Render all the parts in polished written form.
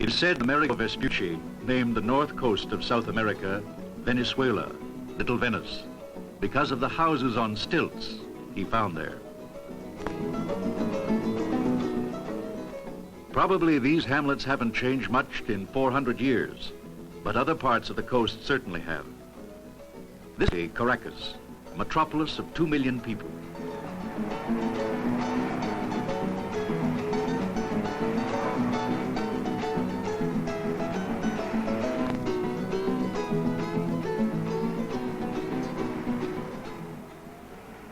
It is said Amerigo Vespucci named the north coast of South America Venezuela, Little Venice, because of the houses on stilts he found there. Probably these hamlets haven't changed much in 400 years, but other parts of the coast certainly have. This is Caracas, a metropolis of 2 million people.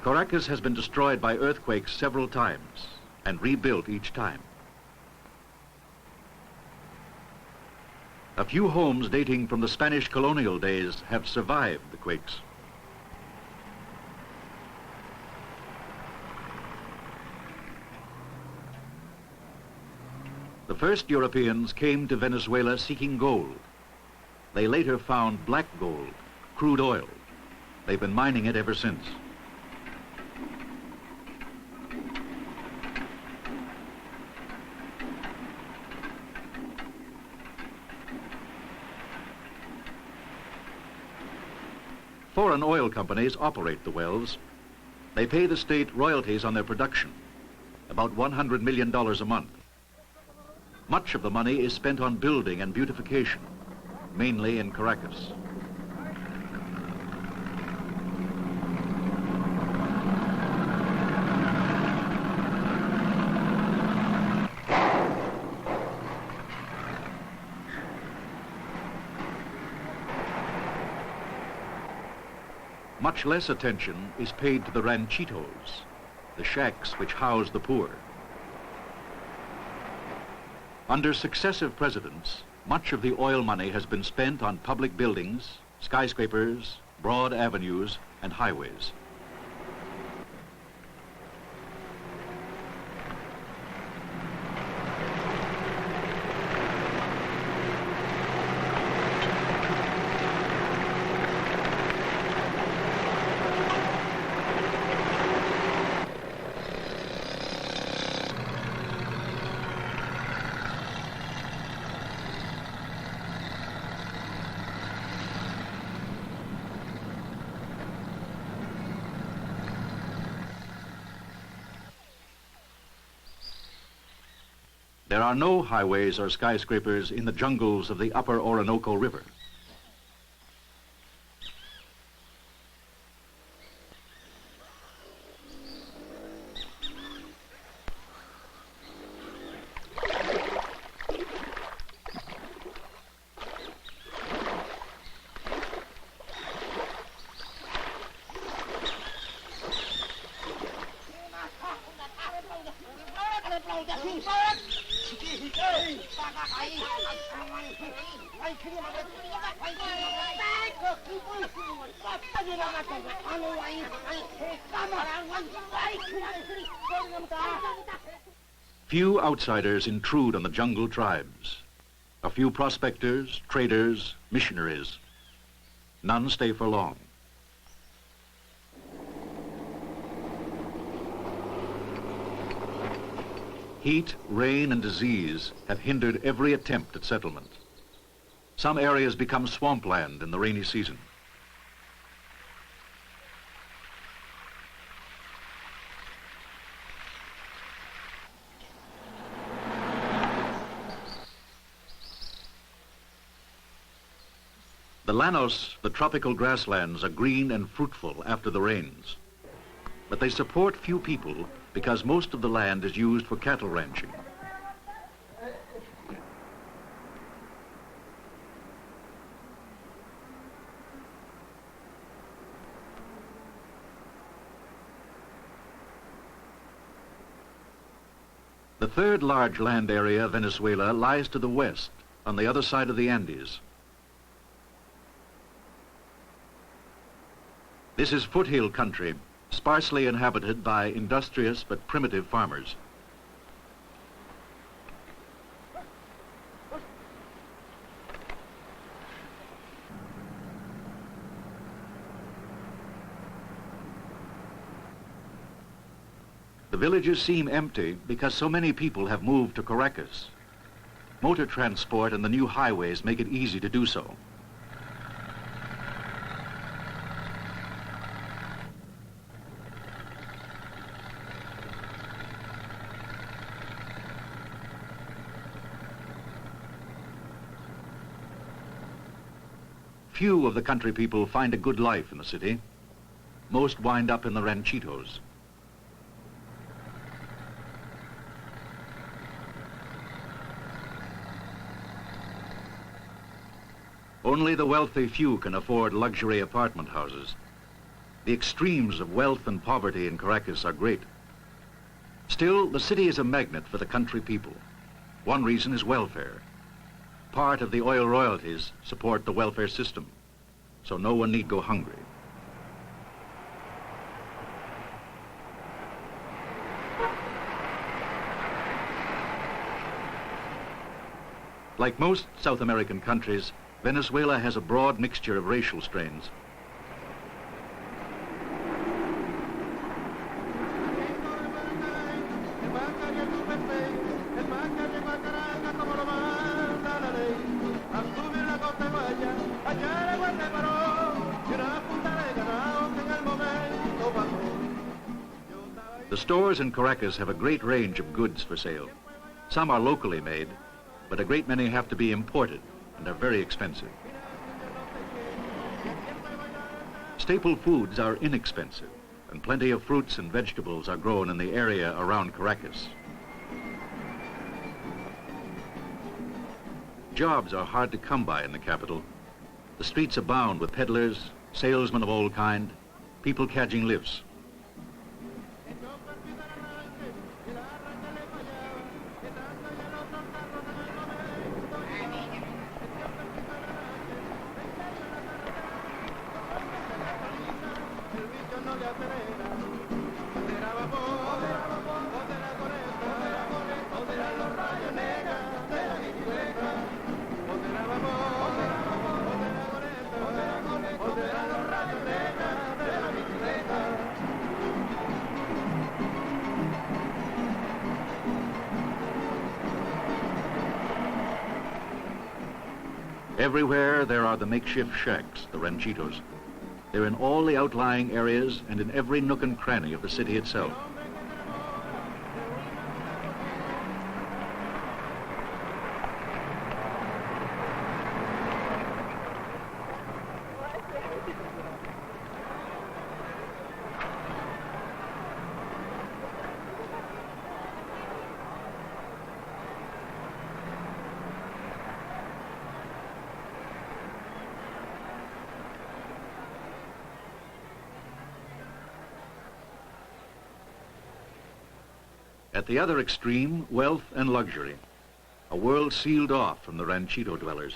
Caracas has been destroyed by earthquakes several times and rebuilt each time. A few homes dating from the Spanish colonial days have survived the quakes. The first Europeans came to Venezuela seeking gold. They later found black gold, crude oil. They've been mining it ever since. Foreign oil companies operate the wells. They pay the state royalties on their production, about $100 million a month. Much of the money is spent on building and beautification, mainly in Caracas. Much less attention is paid to the ranchitos, the shacks which house the poor. Under successive presidents, much of the oil money has been spent on public buildings, skyscrapers, broad avenues, and highways. There are no highways or skyscrapers in the jungles of the upper Orinoco River. Few outsiders intrude on the jungle tribes. A few prospectors, traders, missionaries. None stay for long. Heat, rain, and disease have hindered every attempt at settlement. Some areas become swampland in the rainy season. The llanos, the tropical grasslands, are green and fruitful after the rains. But they support few people because most of the land is used for cattle ranching. The third large land area of Venezuela lies to the west, on the other side of the Andes. This is foothill country, sparsely inhabited by industrious but primitive farmers. The villages seem empty because so many people have moved to Caracas. Motor transport and the new highways make it easy to do so. Few of the country people find a good life in the city. Most wind up in the ranchitos. Only the wealthy few can afford luxury apartment houses. The extremes of wealth and poverty in Caracas are great. Still, the city is a magnet for the country people. One reason is welfare. Part of the oil royalties support the welfare system, so no one need go hungry. Like most South American countries, Venezuela has a broad mixture of racial strains. The stores in Caracas have a great range of goods for sale. Some are locally made, but a great many have to be imported and are very expensive. Staple foods are inexpensive, and plenty of fruits and vegetables are grown in the area around Caracas. Jobs are hard to come by in the capital. The streets abound with peddlers, salesmen of all kind, people catching lifts. Everywhere there are the makeshift shacks, the ranchitos. They're in all the outlying areas and in every nook and cranny of the city itself. At the other extreme, wealth and luxury, a world sealed off from the ranchito dwellers.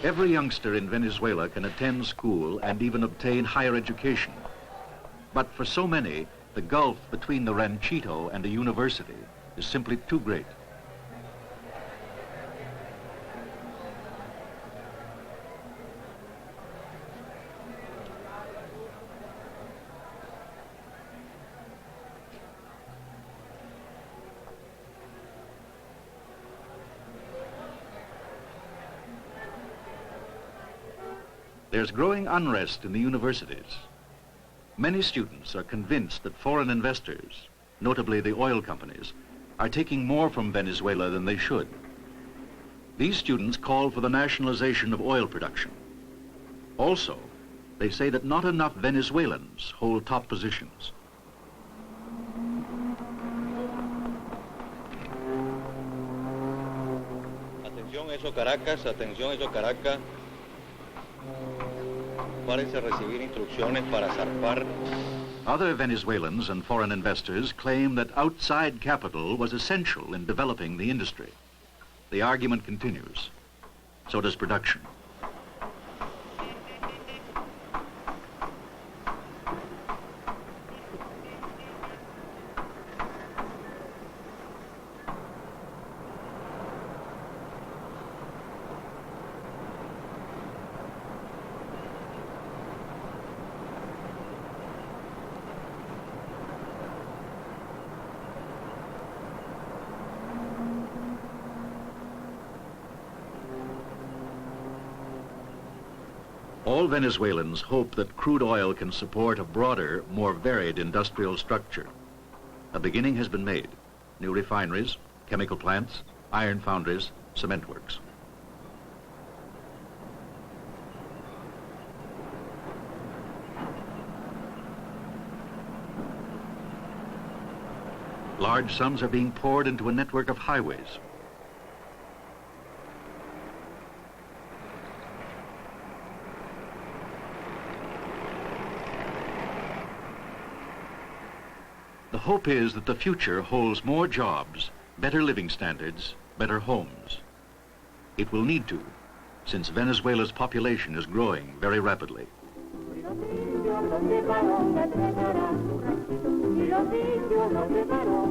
Every youngster in Venezuela can attend school and even obtain higher education. But for so many, the gulf between the ranchito and a university is simply too great. There's growing unrest in the universities. Many students are convinced that foreign investors, notably the oil companies, are taking more from Venezuela than they should. These students call for the nationalization of oil production. Also, they say that not enough Venezuelans hold top positions. Atención, eso Caracas, atención, eso Caracas. Parece recibir instrucciones para zarpar. Other Venezuelans and foreign investors claim that outside capital was essential in developing the industry. The argument continues. So does production. All Venezuelans hope that crude oil can support a broader, more varied industrial structure. A beginning has been made. New refineries, chemical plants, iron foundries, cement works. Large sums are being poured into a network of highways. The hope is that the future holds more jobs, better living standards, better homes. It will need to, since Venezuela's population is growing very rapidly. Y los indios no se paran,